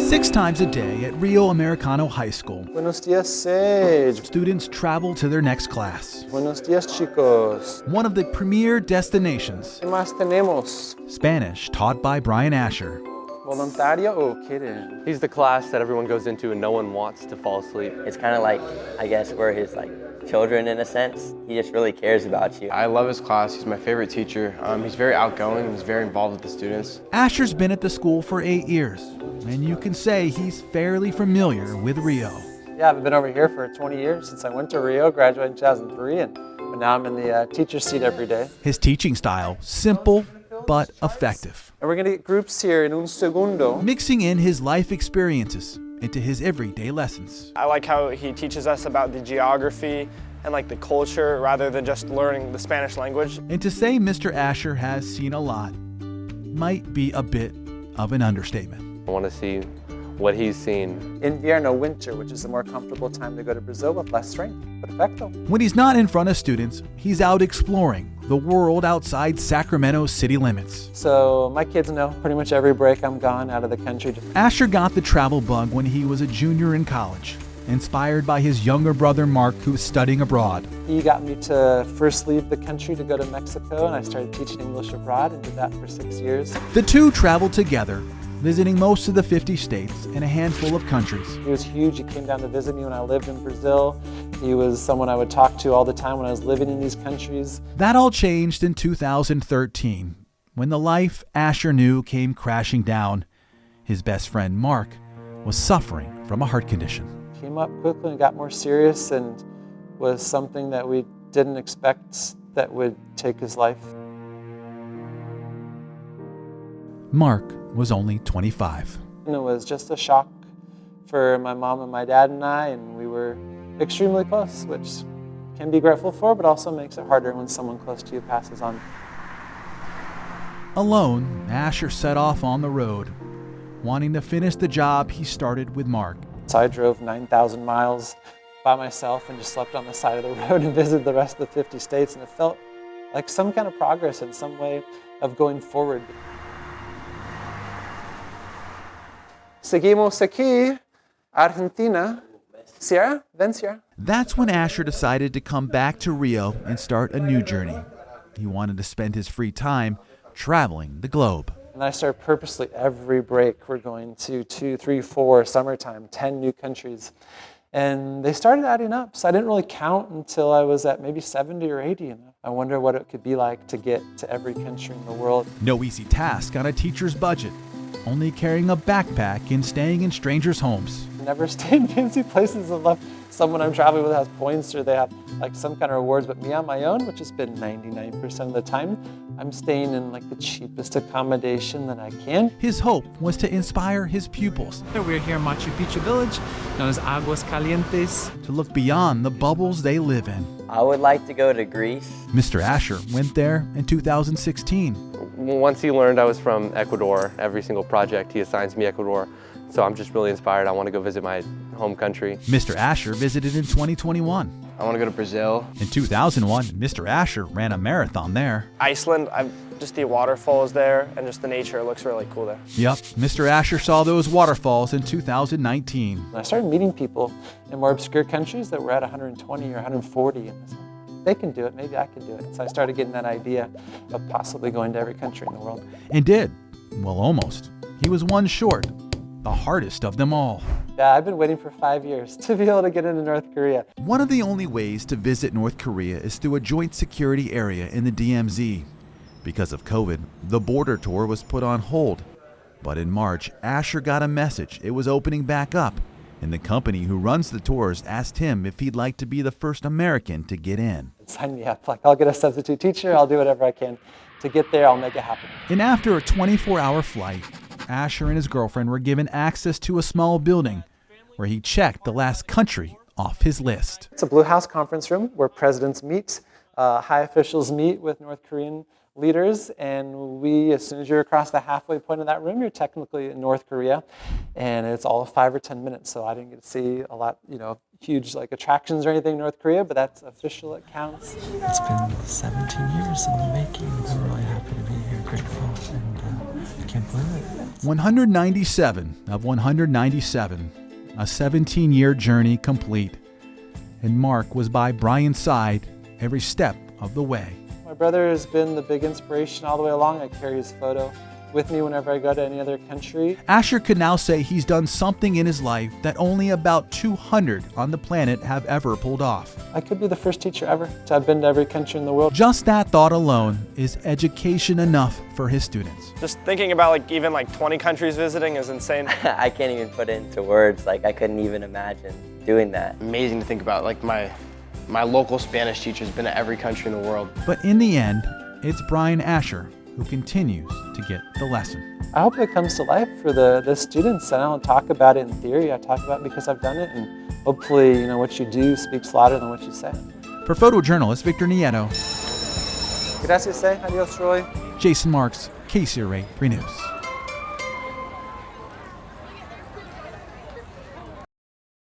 6 times a day at Rio Americano High School, Buenos dias, Sage. students travel to their next class. Buenos dias, chicos. One of the premier destinations, ¿Qué más tenemos? Spanish taught by Brian Asher. Voluntario o kidding? He's the class that everyone goes into and no one wants to fall asleep. It's kind of like, I guess, we're his children in a sense. He just really cares about you. I love his class. He's my favorite teacher. He's very outgoing. He's very involved with the students. Asher's been at the school for 8 years, and you can say he's fairly familiar with Rio. Yeah, I've been over here for 20 years since I went to Rio, graduated in 2003, but now I'm in the teacher seat every day. His teaching style, simple but effective, And we're gonna get groups here in un segundo. mixing in his life experiences into his everyday lessons. I like how he teaches us about the geography and the culture rather than just learning the Spanish language. And to say Mr. Asher has seen a lot might be a bit of an understatement. I want to see what he's seen. Invierno, winter, which is a more comfortable time to go to Brazil with less rain. Perfecto. When he's not in front of students, he's out exploring the world outside Sacramento's city limits. So my kids know pretty much every break I'm gone out of the country. Asher got the travel bug when he was a junior in college, inspired by his younger brother Mark, who was studying abroad. He got me to first leave the country to go to Mexico, and I started teaching English abroad and did that for 6 years. The two traveled together, visiting most of the 50 states and a handful of countries. He was huge. He came down to visit me when I lived in Brazil. He was someone I would talk to all the time when I was living in these countries. That all changed in 2013, when the life Asher knew came crashing down. His best friend Mark was suffering from a heart condition. Came up quickly and got more serious and was something that we didn't expect that would take his life. Mark was only 25. And it was just a shock for my mom and my dad and I, and we were extremely close, which can be grateful for, but also makes it harder when someone close to you passes on. Alone, Asher set off on the road, wanting to finish the job he started with Mark. So I drove 9,000 miles by myself and just slept on the side of the road and visited the rest of the 50 states, and it felt like some kind of progress in some way of going forward. Seguimos aquí, Argentina. Sierra? Then Sierra. That's when Asher decided to come back to Rio and start a new journey. He wanted to spend his free time traveling the globe. And I started purposely every break. We're going to 2, 3, 4, summertime, 10 new countries. And they started adding up. So I didn't really count until I was at maybe 70 or 80. And I wonder what it could be like to get to every country in the world. No easy task on a teacher's budget, only carrying a backpack and staying in strangers' homes. Never stay in fancy places unless someone I'm traveling with has points or they have some kind of rewards. But me on my own, which has been 99% of the time, I'm staying in the cheapest accommodation that I can. His hope was to inspire his pupils. We're here in Machu Picchu village, known as Aguas Calientes. To look beyond the bubbles they live in. I would like to go to Greece. Mr. Asher went there in 2016. Once he learned I was from Ecuador, every single project he assigns me Ecuador. So I'm just really inspired. I want to go visit my home country. Mr. Asher visited in 2021. I want to go to Brazil. In 2001, Mr. Asher ran a marathon there. Iceland, just the waterfalls there and just the nature looks really cool there. Yep, Mr. Asher saw those waterfalls in 2019. And I started meeting people in more obscure countries that were at 120 or 140. And they can do it, maybe I can do it. So I started getting that idea of possibly going to every country in the world. And did. Well, almost. He was one short. The hardest of them all. Yeah, I've been waiting for 5 years to be able to get into North Korea. One of the only ways to visit North Korea is through a joint security area in the DMZ. Because of COVID, the border tour was put on hold. But in March, Asher got a message it was opening back up, and the company who runs the tours asked him if he'd like to be the first American to get in. Sign me up. I'll get a substitute teacher. I'll do whatever I can to get there. I'll make it happen. And after a 24-hour flight, Asher and his girlfriend were given access to a small building where he checked the last country off his list. It's a Blue House conference room where presidents meet, high officials meet with North Korean leaders, and as soon as you're across the halfway point of that room, you're technically in North Korea, and it's all 5 or 10 minutes, so I didn't get to see a lot, huge attractions or anything in North Korea, but that's official, it counts. It's been 17 years in the making. I'm really happy to be here, grateful. and can't believe it. 197 of 197, a 17-year journey complete. And Mark was by Brian's side every step of the way. My brother has been the big inspiration all the way along. I carry his photo with me whenever I go to any other country. Asher could now say he's done something in his life that only about 200 on the planet have ever pulled off. I could be the first teacher ever to have been to every country in the world. Just that thought alone is education enough for his students. Just thinking about even 20 countries visiting is insane. I can't even put it into words. I couldn't even imagine doing that. Amazing to think about. My local Spanish teacher has been to every country in the world. But in the end, it's Brian Asher who continues to get the lesson. I hope it comes to life for the students. I don't talk about it in theory. I talk about it because I've done it, and hopefully, what you do speaks louder than what you say. For photojournalist Victor Nieto, Gracias, adios, Roy. Jason Marks, KCRA 3 News.